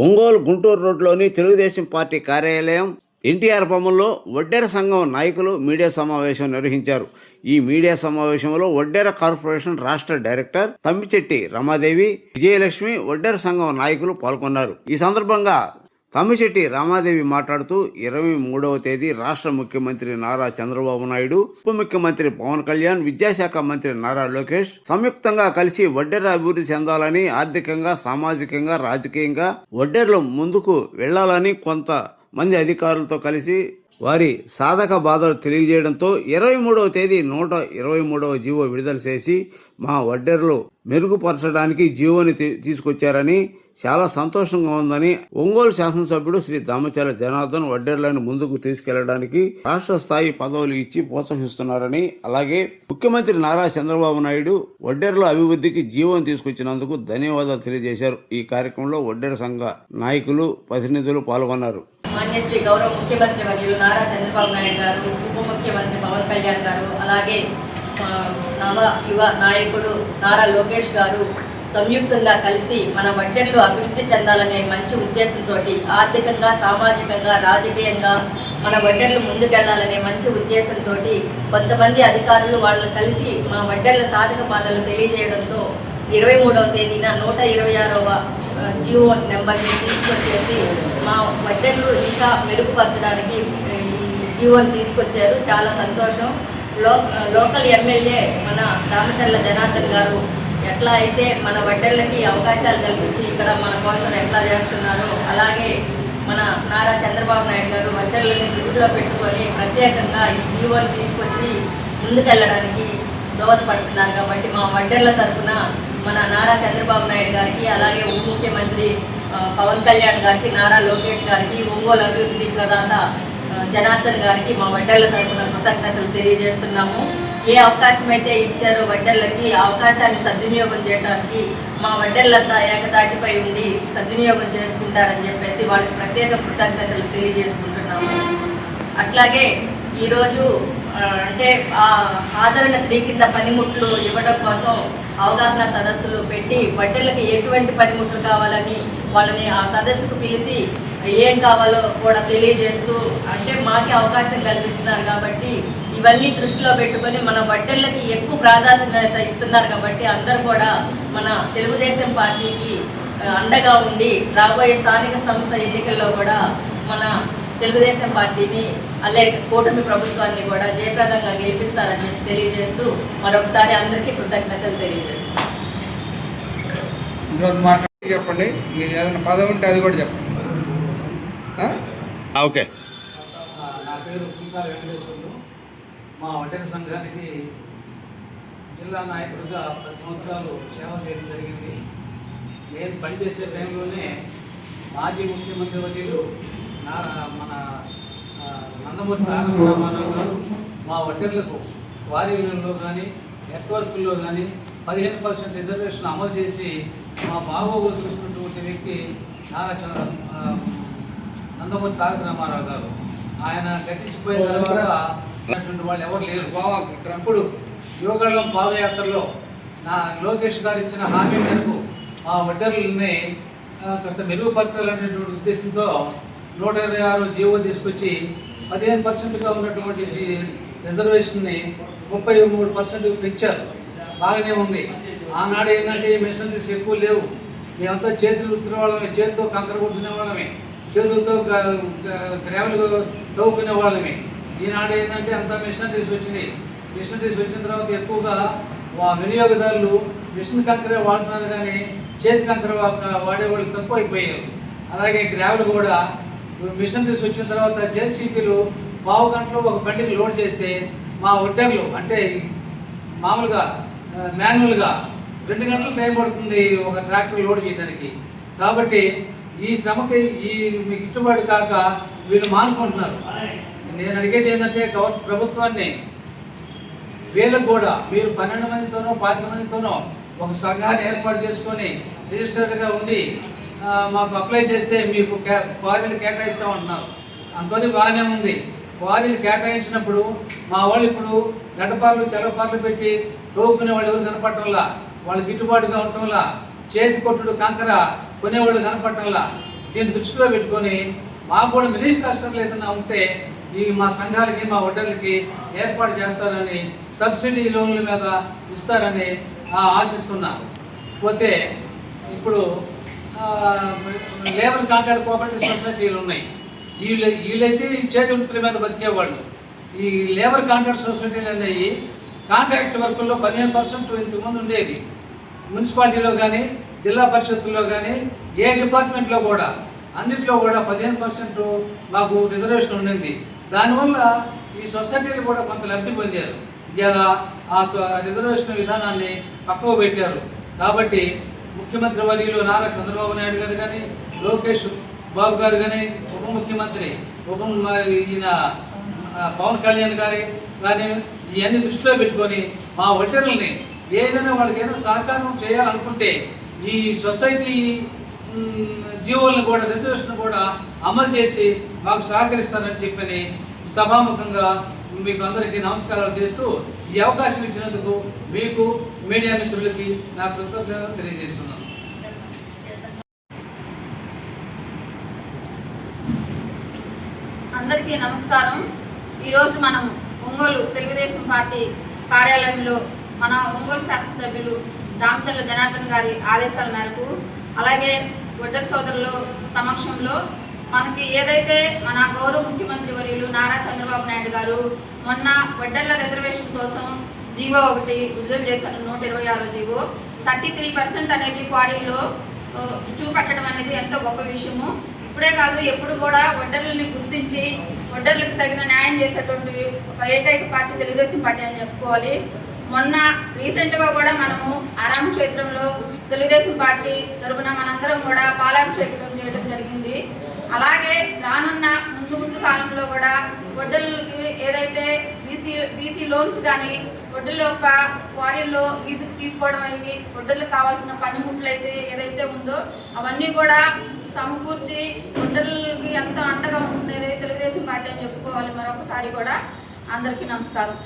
ఒంగోలు గుంటూరు రోడ్లోని తెలుగుదేశం పార్టీ కార్యాలయం ఎన్టీఆర్ భవన్లో వడ్డెర సంఘం నాయకులు మీడియా సమావేశం నిర్వహించారు. ఈ మీడియా సమావేశంలో వడ్డెర కార్పొరేషన్ రాష్ట్ర డైరెక్టర్ తమ్మిచెట్టి రమాదేవి, విజయలక్ష్మి, వడ్డెర సంఘం నాయకులు పాల్గొన్నారు. ఈ సందర్భంగా తమ్మిచెట్టి రమాదేవి మాట్లాడుతూ 23వ తేదీ రాష్ట్ర ముఖ్యమంత్రి నారా చంద్రబాబు నాయుడు, ఉప ముఖ్యమంత్రి పవన్ కళ్యాణ్, విద్యాశాఖ మంత్రి నారా లోకేష్ సంయుక్తంగా కలిసి వడ్డెర అభివృద్ధి చెందాలని, ఆర్థికంగా, సామాజికంగా, రాజకీయంగా వడ్డెరలు ముందుకు వెళ్లాలని కొంత మంది అధికారులతో కలిసి వారి సాధక బాధలు తెలియజేయడంతో 23వ తేదీ 123వ జీవో విడుదల చేసి మా వడ్డెరలు మెరుగుపరచడానికి జీవోని తీసుకొచ్చారని, చాలా సంతోషంగా ఉందని, ఒంగోలు శాసనసభ్యుడు శ్రీ దామచర్ల జనార్దన్ వడ్డెరలను ముందుకు తీసుకెళ్లడానికి రాష్ట్ర స్థాయి పదవులు ఇచ్చి ప్రోత్సహిస్తున్నారని, అలాగే ముఖ్యమంత్రి నారా చంద్రబాబు నాయుడు వడ్డెరల అభివృద్ధికి జీవోని తీసుకొచ్చినందుకు ధన్యవాదాలు తెలియజేశారు. ఈ కార్యక్రమంలో వడ్డెర సంఘ నాయకులు, ప్రతినిధులు పాల్గొన్నారు. మాన్యశ్రీ గౌరవ ముఖ్యమంత్రి వర్యులు నారా చంద్రబాబు నాయుడు గారు, ఉప ముఖ్యమంత్రి పవన్ కళ్యాణ్ గారు, అలాగే నవ యువ నాయకుడు నారా లోకేష్ గారు సంయుక్తంగా కలిసి మన వడ్డెరలు అభివృద్ధి చెందాలనే మంచి ఉద్దేశంతో, ఆర్థికంగా, సామాజికంగా, రాజకీయంగా మన వడ్డెరలు ముందుకెళ్లాలనే మంచి ఉద్దేశంతో కొంతమంది అధికారులు వాళ్ళు కలిసి మా వడ్డెరల సాధక బాధలు తెలియజేయడంతో 23వ తేదీన 126వ జియో నెంబర్ని తీసుకొచ్చేసి మా వడ్డెరలు ఇంకా మెరుగుపరచడానికి ఈ జియోని తీసుకొచ్చారు. చాలా సంతోషం. లోకల్ ఎమ్మెల్యే మన దామచర్ల జనార్దన్ గారు ఎట్లా అయితే మన వడ్డెర్లకి అవకాశాలు కల్పించి ఇక్కడ మన కోసం ఎట్లా చేస్తున్నారో, అలాగే మన నారా చంద్రబాబు నాయుడు గారు వడ్డెర్లని దృష్టిలో పెట్టుకొని ప్రత్యేకంగా ఈ జీవోని తీసుకొచ్చి ముందుకెళ్ళడానికి దోహదపడుతున్నారు. కాబట్టి మా వడ్డెర్ల తరఫున మన నారా చంద్రబాబు నాయుడు గారికి, అలాగే ఉప ముఖ్యమంత్రి పవన్ కళ్యాణ్ గారికి, నారా లోకేష్ గారికి, ఒంగోలు అభివృద్ధి ప్రదాత జనార్దన్ గారికి మా వడ్డెర్ల తరఫున కృతజ్ఞతలు తెలియజేస్తున్నాము. ఏ అవకాశం అయితే ఇచ్చారో వడ్డెర్లకి ఆ అవకాశాన్ని సద్వినియోగం చేయడానికి మా వడ్డెర్లంతా ఏకతాటిపై ఉండి సద్వినియోగం చేసుకుంటారని చెప్పేసి వాళ్ళకి ప్రత్యేక కృతజ్ఞతలు తెలియజేసుకుంటున్నాము. అట్లాగే ఈరోజు అంటే ఆదరణ 3 కింద పనిముట్లు ఇవ్వడం కోసం అవగాహన సదస్సులు పెట్టి వడ్డెర్లకి ఎటువంటి పనిముట్లు కావాలని వాళ్ళని ఆ సదస్సుకు పిలిచి ఏం కావాలో కూడా తెలియజేస్తూ, అంటే మాకే అవకాశం కల్పిస్తున్నారు కాబట్టి ఇవన్నీ దృష్టిలో పెట్టుకొని మన వడ్డెర్లకి ఎక్కువ ప్రాధాన్యత ఇస్తున్నారు కాబట్టి అందరూ కూడా మన తెలుగుదేశం పార్టీకి అండగా ఉండి రాబోయే స్థానిక సంస్థ ఎన్నికల్లో కూడా మన తెలుగుదేశం పార్టీని, అలాగే కూటమి ప్రభుత్వాన్ని కూడా జయప్రదంగా గెలిపిస్తారని చెప్పి తెలియజేస్తూ మరొకసారి అందరికీ కృతజ్ఞతలు తెలియజేస్తాం. చెప్పండి, మీరు ఏదైనా పదవి ఉంటే అది కూడా చెప్పండి. ఓకే. నా పేరు పుంసాల వెంకటేశ్వర్లు. మా వడ్డెర సంఘానికి జిల్లా నాయకుడిగా 10 సంవత్సరాలు సేవ చేయడం జరిగింది. నేను పనిచేసే టైంలోనే మాజీ ముఖ్యమంత్రి వర్యులు మన నందమూరి తారక రామారావు గారు మా వడ్డెర్లకు వారీలలో కానీ నెట్వర్క్లో కానీ 15% రిజర్వేషన్ అమలు చేసి మా బాగోగులు చూసుకున్నటువంటి వ్యక్తి నందమూరి తారక రామారావు గారు. ఆయన గతించిపోయిన తర్వాత వాళ్ళు ఎవరు లేరు. ఇప్పుడు యువగళం పాదయాత్రలో లోకేష్ గారు ఇచ్చిన హామీ మేరకు మా వడ్డెర్లని కాస్త మెరుగుపరచాలనేటువంటి ఉద్దేశంతో 126 జీవో తీసుకొచ్చి 15%గా ఉన్నటువంటి రిజర్వేషన్ని 33% పెంచారు. బాగానే ఉంది. ఆనాడు ఏంటంటే మిషనరీస్ ఎక్కువ లేవు. మేమంతా చేతులు ఉత్తిన వాళ్ళమే, చేతితో కంకర కొట్టుకునే వాళ్ళమే, చేతులతో గ్రావెలు తవ్వుకునే వాళ్ళమే. ఈనాడు ఏంటంటే అంతా మిషనరీస్ వచ్చింది. మిషనరీస్ వచ్చిన తర్వాత ఎక్కువగా వినియోగదారులు మిషన్ కంకరే వాడుతున్నారు కానీ చేతి కంకర వాడేవాళ్ళు తక్కువ అయిపోయారు. అలాగే గ్రావెల్ కూడా మిషనరీస్ వచ్చిన తర్వాత జేసీబీలు 1/2 గంటలో ఒక బండికి లోడ్ చేస్తే మా వడ్డెర్లు అంటే మామూలుగా మాన్యువల్గా 2 గంటలు టైం పడుతుంది ఒక ట్రాక్టర్ లోడ్ చేయడానికి. కాబట్టి ఈ శ్రమకి మీకు గిట్టుబాటు కాక వీళ్ళు మానుకుంటున్నారు. నేను అడిగేది ఏంటంటే ప్రభుత్వాన్ని వీళ్ళకు కూడా మీరు 12 మందితోనో 25 మందితోనో ఒక సంఘాన్ని ఏర్పాటు చేసుకొని రిజిస్టర్డ్గా ఉండి మాకు అప్లై చేస్తే మీకు క్వారీలు కేటాయిస్తామంటున్నారు. అంతవరకు బాగానే ఉంది. క్వారీలు కేటాయించినప్పుడు మా వాళ్ళు ఇప్పుడు గడ్డపార్లు చెలపార్లు పెట్టి తోగుకునే వాళ్ళు ఎవరు కనపడటంలా, వాళ్ళు గిట్టుబాటుగా ఉండటంలా, చేతి కొట్టుడు కంకర కొనేవాళ్ళు కనపడటంలా. దీన్ని దృష్టిలో పెట్టుకొని మాకు కూడా మిడిల్ క్లాస్టర్లు ఏదైనా ఉంటే ఈ మా సంఘాలకి మా వడ్డర్లకి ఏర్పాటు చేస్తారని సబ్సిడీ లోన్ల మీద ఇస్తారని ఆశిస్తున్నా. పోతే ఇప్పుడు లేబర్ కాంట్రాక్ట్ కోఆపరేటివ్ సొసైటీలు ఉన్నాయి. వీళ్ళైతే చేతి వృత్తుల మీద బతికేవాళ్ళు. ఈ లేబర్ కాంట్రాక్ట్ సొసైటీలు అనేవి కాంట్రాక్ట్ వర్కుల్లో 15% ఇంతకుముందు ఉండేది. మున్సిపాలిటీలో కానీ జిల్లా పరిషత్తుల్లో కానీ ఏ డిపార్ట్మెంట్లో కూడా అన్నింటిలో కూడా 15% మాకు రిజర్వేషన్ ఉండింది. దానివల్ల ఈ సొసైటీలు కూడా కొంత లబ్ధి పొందారు. ఇలా ఆ రిజర్వేషన్ విధానాన్ని పక్కకు పెట్టారు. కాబట్టి ముఖ్యమంత్రి వర్యులు నారా చంద్రబాబు నాయుడు గారు కానీ, లోకేష్ బాబు గారు కానీ, ఉప ముఖ్యమంత్రి ఈయన పవన్ కళ్యాణ్ గారి కానీ ఇవన్నీ దృష్టిలో పెట్టుకొని మా వడ్డీరుల్ని ఏదైనా వాళ్ళకి ఏదైనా సహకారం చేయాలనుకుంటే ఈ సొసైటీ జీవోలను కూడా రిజర్వేషన్ కూడా అమలు చేసి మాకు సహకరిస్తారని చెప్పని సభాముఖంగా మీకు అందరికీ నమస్కారాలు చేస్తూ ఈ అవకాశం ఇచ్చినందుకు మీకు మీడియా మిత్రులకి నా కృతజ్ఞతలు తెలియజేస్తున్నాను. అందరికీ నమస్కారం. ఈరోజు మనం ఒంగోలు తెలుగుదేశం పార్టీ కార్యాలయంలో మన ఒంగోలు శాసనసభ్యులు దామచర్ల జనార్దన్ గారి ఆదేశాల మేరకు, అలాగే వడ్డర్ సోదరుల సమక్షంలో మనకి ఏదైతే మన గౌరవ ముఖ్యమంత్రి వర్యులు నారా చంద్రబాబు నాయుడు గారు మొన్న వడ్డర్ల రిజర్వేషన్ కోసం జీవో 1 విడుదల చేశారు. 126 జీవో 33% అనేది క్వారీల్లో చూపెట్టడం అనేది ఎంతో గొప్ప విషయము. ఇప్పుడే కాదు, ఎప్పుడు కూడా వడ్డర్లని గుర్తించి వడ్డర్లకు తగిన న్యాయం చేసేటువంటి ఒక ఏకైక పార్టీ తెలుగుదేశం పార్టీ అని చెప్పుకోవాలి. మొన్న రీసెంట్గా కూడా మనము ఆరామ క్షేత్రంలో తెలుగుదేశం పార్టీ తరఫున మనందరం కూడా పాలాభిషేకం చేయడం జరిగింది. అలాగే రానున్న ముందు కాలంలో కూడా వడ్డర్లకి ఏదైతే బీసీ లోన్స్ కానీ వడ్డర్ల యొక్క క్వారీల్లో లీజుకు తీసుకోవడం అయ్యి వడ్డర్లకు కావాల్సిన పనిముట్లు అయితే ఏదైతే ఉందో అవన్నీ కూడా సమకూర్చి వడ్డర్లకి ఎంతో అండగా ఉండేది తెలుగుదేశం పార్టీ అని చెప్పుకోవాలి. మరొకసారి కూడా అందరికీ నమస్కారం.